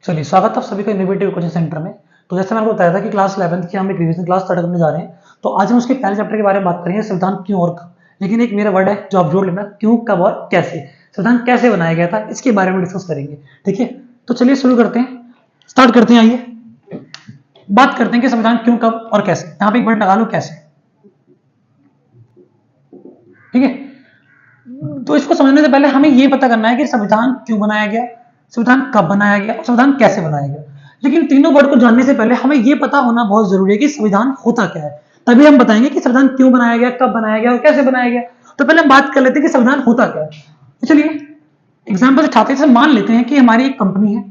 चलिए, स्वागत है आप सभी का इनोवेटिव कोचिंग सेंटर में। तो जैसे मैंने आपको बताया था कि क्लास 11th की हम एक रिवीजन क्लास स्टार्ट करने जा रहे हैं। तो आज हम उसके पहले चैप्टर के बारे में बात करेंगे, संविधान क्यों और कब। लेकिन एक मेरा वर्ड है जो आप जोड़ लेना, क्यों, कब और कैसे। संविधान कैसे बनाया गया था इसके बारे में डिस्कस करेंगे। ठीक है, तो चलिए शुरू करते हैं, स्टार्ट करते हैं। आइए बात करते हैं कि संविधान क्यों, कब और कैसे। यहाँ पे एक वर्ड लगा लो, कैसे। ठीक है, तो इसको समझने से पहले हमें यह पता करना है कि संविधान क्यों बनाया गया, संविधान कब बनाया गया और संविधान कैसे बनाया गया। लेकिन तीनों वर्ड को जानने से पहले हमें यह पता होना बहुत जरूरी है कि संविधान होता क्या है। तभी हम बताएंगे कि संविधान क्यों बनाया गया, कब बनाया गया और कैसे बनाया गया। तो पहले हम बात कर लेते हैं कि संविधान होता क्या है। तो चलिए एग्जाम्पल उठाते हैं। मान लेते हैं कि हमारी एक कंपनी है।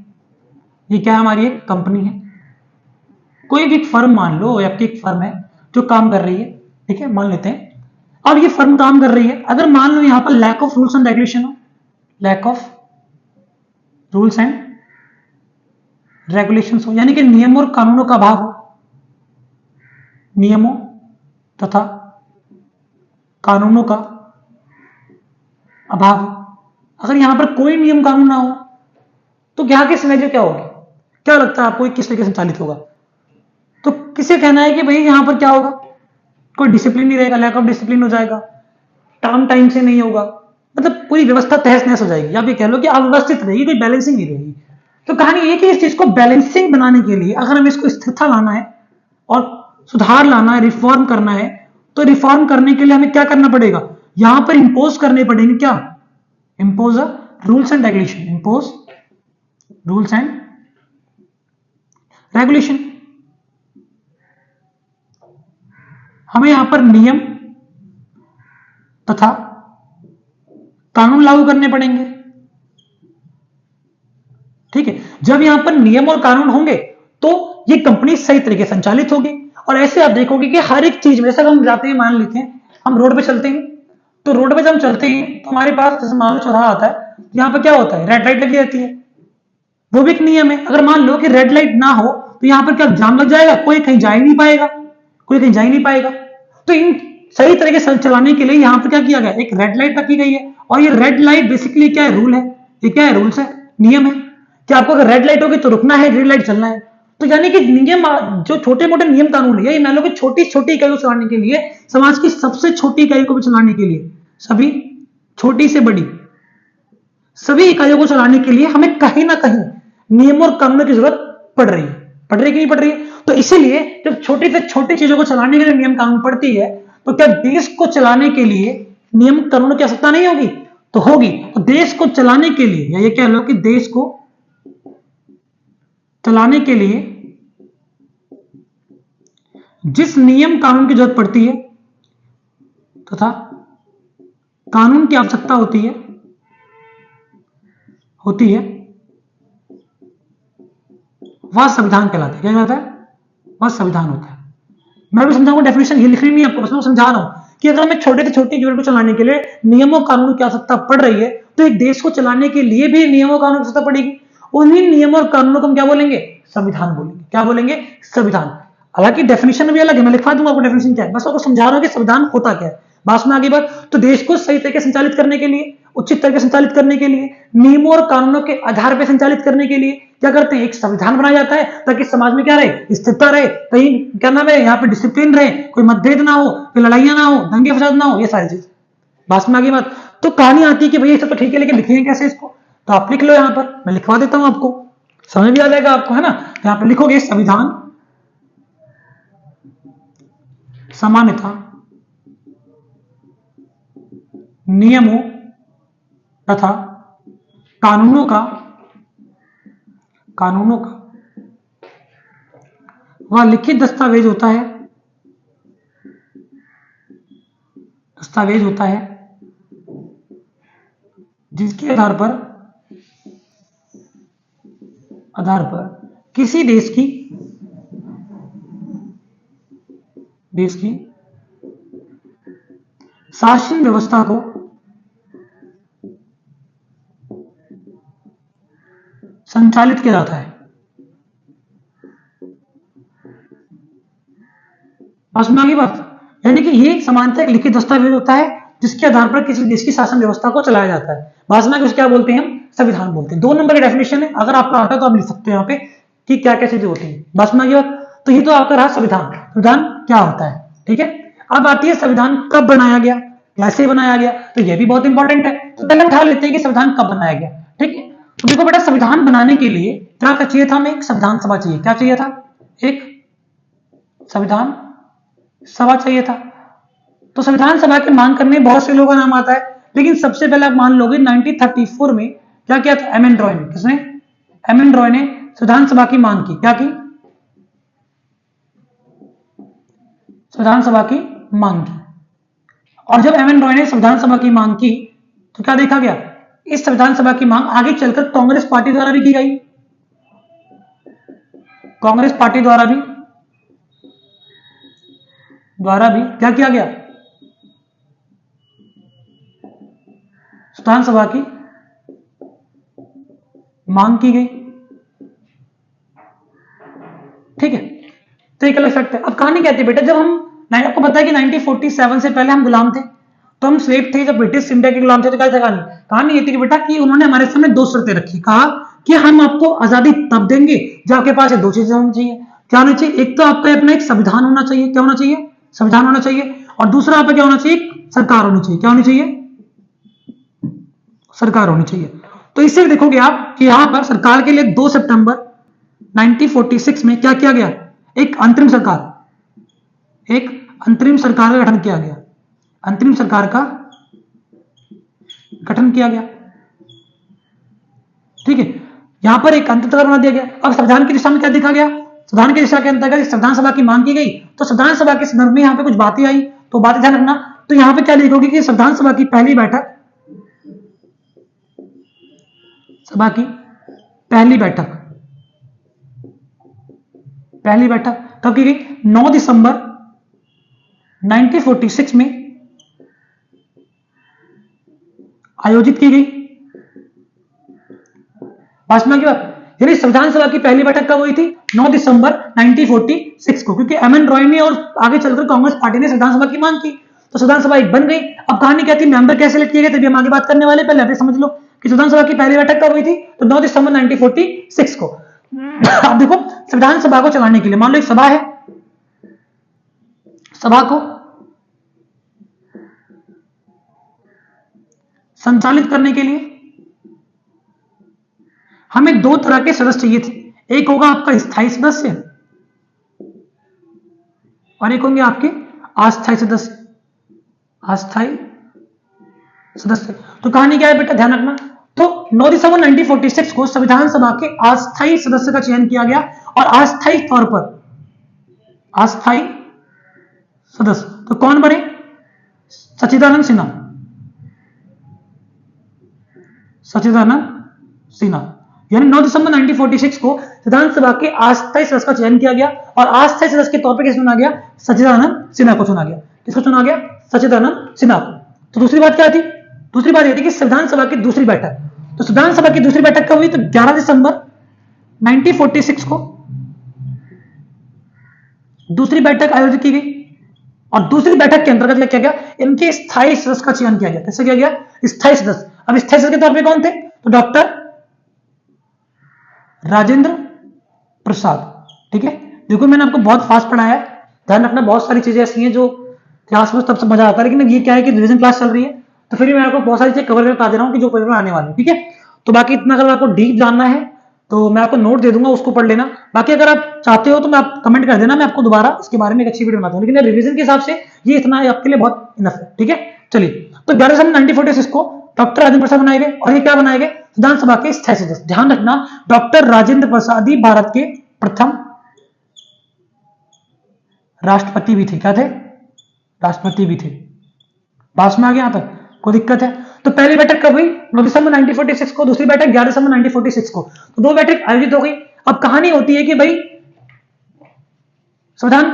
ये क्या है? हमारी एक कंपनी है। कोई भी एक फर्म मान लो, आपकी एक फर्म है जो काम कर रही है। ठीक है, मान लेते हैं अब ये फर्म काम कर रही है। अगर मान लो यहां पर lack of rules and regulation हो, lack of rules and regulations हो, यानी कि नियम और कानूनों का अभाव हो, नियमों तथा कानूनों का अभाव हो। अगर यहां पर कोई नियम कानून ना हो तो यहाँ की सिनेरियो क्या होगी? क्या लगता है आपको किस तरीके से संचालित होगा? तो किसे कहना है कि भाई यहां पर क्या होगा? कोई डिसिप्लिन नहीं रहेगा, लैक ऑफ डिसिप्लिन हो जाएगा, काम टाइम से नहीं होगा, मतलब पूरी व्यवस्था तहस नहस हो जाएगी। या फिर कह लो कि अव्यवस्थित रहेगी, कोई बैलेंसिंग नहीं रहेगी। तो कहानी ये कि इस चीज को बैलेंसिंग बनाने के लिए अगर हमें इसको स्थिरता लाना है और सुधार लाना है, रिफॉर्म करना है, तो रिफॉर्म करने के लिए हमें क्या करना पड़ेगा? यहां पर इंपोज करने पड़ेंगे। क्या? Impose rules and regulation, impose rules and regulation. हमें यहां पर नियम तथा कानून लागू करने पड़ेंगे। ठीक है, जब यहां पर नियम और कानून होंगे तो ये कंपनी सही तरीके से संचालित होगी। और ऐसे आप देखोगे कि हर एक चीज में, जैसे हम जाते हैं, मान लेते हैं हम रोड पे चलते हैं, तो रोड पे जब हम चलते हैं तो हमारे पास जैसे मान लो चौराहा आता है, यहां पर क्या होता है? रेड लाइट लगी रहती है, वो भी एक नियम है। अगर मान लो कि रेड लाइट ना हो तो यहां पर क्या जाम लग जाएगा? कोई कहीं जा ही नहीं पाएगा, कोई कहीं जा ही नहीं पाएगा। तो इन सही तरीके से चलाने के लिए यहां पर क्या किया गया? एक रेड लाइट रखी गई है। और ये रेड लाइट बेसिकली क्या है? रूल है। ये क्या है? रूल्स है, नियम है कि आपको अगर रेड लाइट होगी तो रुकना है, ग्रीन लाइट चलना है। तो यानी कि नियम, जो छोटे मोटे नियम कानून है, ये मान लो कि छोटी छोटी इकाई को चलाने के लिए, समाज की सबसे छोटी इकाई को भी चलाने के लिए, सभी छोटी से बड़ी सभी इकाइयों को चलाने के लिए हमें कहीं ना कहीं नियम और कानूनों की जरूरत पड़ रही है। पड़ रही कि नहीं पड़ रही है? तो इसीलिए जब छोटी से छोटी चीजों को चलाने के लिए नियम कानून पड़ती है, तो क्या देश को चलाने के लिए नियम कानून की आवश्यकता नहीं होगी? तो होगी। तो देश को चलाने के लिए, या ये कह लो कि देश को चलाने के लिए जिस नियम कानून की जरूरत पड़ती है तथा कानून की आवश्यकता होती है वह संविधान कहलाता है। क्या कहलाता है? वह संविधान होता है। मैं भी समझाऊंगा, डेफिनेशन ये लिखनी नहीं है आपको, बस मैं समझा रहा हूं कि अगर हमें छोटे से छोटी यूनिट को चलाने के लिए नियमों कानून की आवश्यकता पड़ रही है, तो एक देश को चलाने के लिए भी नियमों कानून की आवश्यकता पड़ेगी। उन्हीं नियमों और कानूनों को हम क्या बोलेंगे? संविधान बोलेंगे। क्या बोलेंगे? संविधान। हालांकि डेफिनेशन भी अलग है, मैं लिखवा दूंगा आपको डेफिनेशन क्या है, बस आपको समझा रहा हूं कि संविधान होता क्या है। बात में आगे बात, तो देश को सही तरीके से संचालित करने के लिए, उचित तरीके से संचालित करने के लिए, नियमों और कानूनों के आधार पर संचालित करने के लिए क्या करते हैं? एक संविधान बनाया जाता है ताकि समाज में क्या रहे? स्थिरता रहे, कहीं क्या नाम है, यहाँ पे डिसिप्लिन रहे, कोई मतभेद ना हो, कोई लड़ाइयां ना हो, दंगे फसाद ना हो, ये सारी चीज। बात में आगे बात, तो कहानी आती है कि भैया सब तो ठीक है, लेकिन लिखेंगे कैसे इसको? तो आप लिख लो, यहां पर मैं लिखवा देता हूं, आपको समझ भी आ जाएगा आपको, है ना। यहां पर लिखोगे संविधान सामान्यतः नियमों तथा कानूनों का वह लिखित दस्तावेज होता है जिसके आधार पर किसी देश की शासन व्यवस्था को संचालित किया जाता है। समझ में आ गई बात? यानी कि ये समानता एक लिखित दस्तावेज होता है जिसके आधार पर किसी देश की शासन व्यवस्था को चलाया जाता है। भाषा में क्या बोलते हैं? हम संविधान बोलते हैं। 2 नंबर की डेफिनेशन है, अगर आपका आता है तो आप लिख सकते हैं यहाँ पे कि क्या क्या चीजें होती है। बस में ये तो ये तो आपका रहा संविधान। संविधान क्या होता है, ठीक है। अब आती है संविधान कब बनाया गया, कैसे बनाया गया, तो ये भी बहुत इंपॉर्टेंट है। तो पहले उठा लेते हैं कि संविधान कब बनाया गया, ठीक है। तो देखो बेटा, संविधान बनाने के लिए क्या चाहिए था, हमें एक संविधान सभा चाहिए। क्या चाहिए था, एक संविधान सभा चाहिए था। तो संविधान सभा की मांग करने बहुत से लोगों का नाम आता है, लेकिन सबसे पहले आप मान लोगे 1934 में क्या किया था, एम एन रॉय ने। किसने, एम एन रॉय ने संविधान सभा की मांग की। क्या की, संविधान सभा की मांग की। और जब एम एन रॉय ने संविधान सभा की मांग की तो क्या देखा गया, इस संविधान सभा की मांग आगे चलकर कांग्रेस पार्टी द्वारा भी की गई। कांग्रेस पार्टी द्वारा भी क्या किया गया, संविधान सभा की मांग की गई, ठीक है। तो एक अलग फैक्ट है। अब कहानी कहती है बेटा, जब हम, आपको पता है कि 1947 से पहले हम गुलाम थे, तो हम स्लेव थे, जब ब्रिटिश इंडिया के गुलाम थे। तो क्या था कहानी, कहानी ये थी कि बेटा कि उन्होंने हमारे सामने 2 शर्तें रखी। कहा कि हम आपको आजादी तब देंगे जब आपके पास 2 चीजें होनी चाहिए। क्या होनी चाहिए, एक तो आपका अपना एक संविधान होना चाहिए। क्या होना चाहिए, संविधान होना चाहिए। और दूसरा आपका क्या होना चाहिए, सरकार होनी चाहिए। क्या होनी चाहिए, सरकार होनी चाहिए। तो इससे देखोगे आप कि यहां पर सरकार के लिए 2 सितंबर 1946 में क्या किया गया, एक अंतरिम सरकार का गठन किया गया। अंतरिम सरकार का गठन किया गया, ठीक है। यहां पर एक अंतरिम सरकार बना दिया गया। अब संविधान की दिशा में क्या देखा गया, संविधान की दिशा के अंतर्गत संविधान सभा की मांग की गई। तो संविधान सभा के संदर्भ में यहां पे कुछ बातें आई, तो बातें ध्यान रखना। तो यहां पे क्या लिखोगे कि संविधान सभा की पहली बैठक कब की गई, 9 दिसंबर 1946 में आयोजित की गई। भाषण की बात, यानी संविधान सभा की पहली बैठक कब हुई थी, 9 दिसंबर 1946 को, क्योंकि एम एन रॉय ने और आगे चलकर कांग्रेस पार्टी ने संविधान सभा की मांग की। तो संविधान सभा एक बन गई। अब कहानी क्या थी, मेंबर कैसे सिलेक्ट किए गए, तभी हम आगे बात करने वाले। पहले अभी समझ लो कि संविधान सभा की पहली बैठक कब हुई थी, तो 9 दिसंबर 1946 को। अब देखो, संविधान सभा को चलाने के लिए मान लो एक सभा है, सभा को संचालित करने के लिए हमें 2 तरह के सदस्य चाहिए थे। एक होगा आपका स्थायी सदस्य और एक होंगे आपके अस्थायी सदस्य। तो कहानी क्या है बेटा, ध्यान रखना। तो 9 दिसंबर 1946 को संविधान सभा के अस्थायी सदस्य का चयन किया गया और अस्थायी तौर पर अस्थायी सदस्य तो कौन बने, सच्चिदानंद सिन्हा। यानी 9 दिसंबर 1946 को संविधान सभा के अस्थायी सदस्य का चयन किया गया और अस्थायी सदस्य के तौर पर किसे चुना गया, सच्चिदानंद सिन्हा को चुना गया। किसको चुना गया, सच्चिदानंद सिन्हा को। तो दूसरी बात क्या थी, दूसरी बात यह थी कि संविधान सभा की दूसरी बैठक, तो संविधान सभा की दूसरी बैठक कब हुई, तो 11 दिसंबर 1946 को दूसरी बैठक आयोजित की गई। और दूसरी बैठक के अंतर्गत क्या किया गया, इनके स्थायी सदस्य का चयन किया गया। कैसे किया गया, स्थायी सदस्य। अब स्थायी सदस्य के तौर पे कौन थे, तो डॉक्टर राजेंद्र प्रसाद, ठीक है। देखो मैंने आपको बहुत फास्ट पढ़ाया है, ध्यान रखना। बहुत सारी चीजें ऐसी हैं जो क्लास में तब से मजा आता है, लेकिन ये क्या है कि रिवीजन क्लास चल रही है, तो फिर मैं आपको बहुत सारी चीजें कवर करके बता दे रहा हूँ कि जो पेपर में आने वाली है, ठीक है। तो बाकी इतना अगर आपको डीप जानना है तो मैं आपको नोट दे दूंगा, उसको पढ़ लेना। बाकी अगर आप चाहते हो तो मैं आप कमेंट कर देना, मैं आपको दोबारा इसके बारे में एक अच्छी वीडियो बनाता हूँ, लेकिन रिवीजन के हिसाब से ये इतना आपके लिए बहुत इनफ है, ठीक है। चलिए, तो 11 दिसंबर 1946 को डॉक्टर राजेंद्र प्रसाद बनाए गए और ये क्या बनाए गए, विधानसभा के स्थायी सदस्य। ध्यान रखना, डॉक्टर राजेंद्र प्रसाद ही भारत के प्रथम राष्ट्रपति भी थे। क्या थे, राष्ट्रपति भी थे। पास में आ गया यहां तक, कोई दिक्कत है। तो पहली बैठक कब हुई, 9 दिसंबर 1946 को, दूसरी बैठक 11 दिसंबर 1946 को। तो 2 बैठक आयोजित हो गई। अब कहानी होती है कि भाई संविधान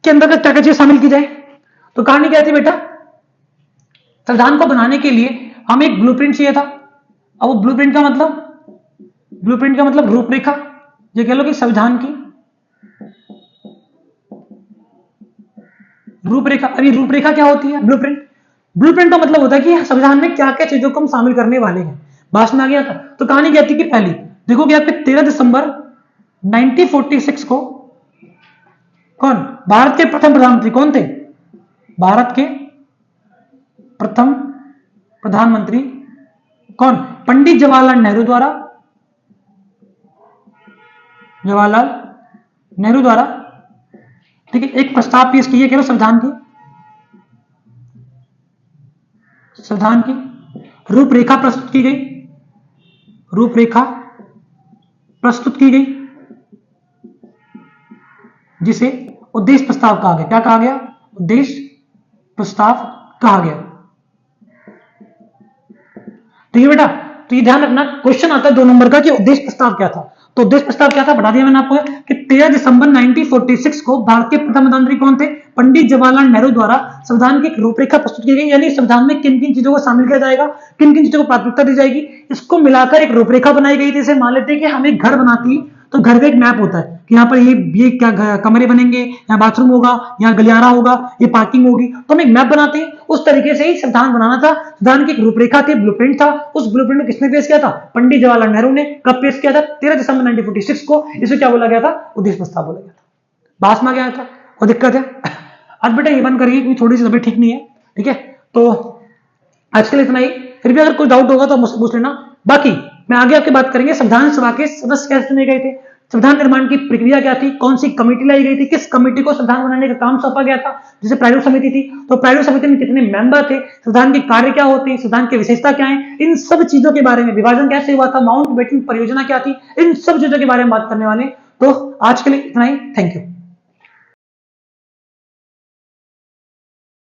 के अंतर्गत क्या क्या चीज शामिल की जाए। तो कहानी क्या थी बेटा, संविधान को बनाने के लिए हमें एक ब्लूप्रिंट चाहिए था। अब वो ब्लूप्रिंट का मतलब रूपरेखा, ये कह लो कि संविधान की रूपरेखा। अभी रूपरेखा क्या होती है, ब्लूप्रिंट का मतलब होता है कि संविधान में क्या क्या चीजों को हम शामिल करने वाले हैं। बात में आ गया था। तो कहानी क्या थी कि पहली देखो कि आपके 13 दिसंबर 1946 को कौन भारत के प्रथम प्रधानमंत्री कौन थे? भारत के प्रथम प्रधानमंत्री कौन? पंडित जवाहरलाल नेहरू द्वारा, जवाहरलाल नेहरू द्वारा, ठीक है, एक प्रस्ताव पेश किए गए संविधान की, संविधान की रूपरेखा प्रस्तुत की गई, रूपरेखा प्रस्तुत की गई, जिसे उद्देश्य प्रस्ताव कहा गया। क्या कहा गया? उद्देश्य प्रस्ताव कहा गया। तो ये बेटा, तो ये ध्यान रखना, क्वेश्चन आता है 2 नंबर का कि उद्देश्य प्रस्ताव क्या था। तो उद्देश्य प्रस्ताव क्या था बता दिया मैंने आपको कि 13 दिसंबर 1946 को भारत के प्रथम प्रधानमंत्री कौन थे? पंडित जवाहरलाल नेहरू द्वारा संविधान की रूपरेखा प्रस्तुत की गई, यानी संविधान में किन किन चीजों को शामिल किया जाएगा, किन किन चीजों को प्राथमिकता दी जाएगी, इसको मिलाकर एक रूपरेखा बनाई गई थी। जैसे मान लेते हैं कि हम एक घर बनाते हैं तो घर का एक मैप होता है कि यहाँ पर ये क्या कमरे बनेंगे, यहाँ बाथरूम होगा, यहाँ गलियारा होगा, ये पार्किंग होगी, तो हम एक मैप बनाते हैं। उस तरीके से ही संविधान बनाना था। संविधान की एक रूपरेखा थी, ब्लूप्रिंट था। उस ब्लूप्रिंट को किसने पेश किया था? पंडित जवाहरलाल नेहरू ने। कब पेश किया था? 13 दिसंबर 1946 को। इसे क्या बोला गया था? उद्देश्य प्रस्ताव बोला गया था। बात में आ गया था, कोई दिक्कत है? आज बेटा ये बंद करिए क्योंकि थोड़ी सी तबीयत ठीक नहीं है, ठीक है? तो आज के लिए इतना ही। फिर भी अगर कोई डाउट होगा तो मुझसे पूछ लेना। बाकी मैं आगे आपकी बात करेंगे संविधान सभा के सदस्य कैसे चुने गए थे, संविधान निर्माण की प्रक्रिया क्या थी, कौन सी कमेटी लाई गई थी, किस कमेटी को संविधान बनाने का काम सौंपा गया था, जैसे प्रारूप समिति थी, तो प्रारूप समिति में कितने मेंबर थे, संविधान के कार्य क्या होते हैं, संविधान की विशेषता क्या है, इन सब चीजों के बारे में, विभाजन कैसे हुआ था, माउंटबेटन परियोजना क्या थी, इन सब चीजों के बारे में बात करने वाले। तो आज के लिए इतना ही। Thank you.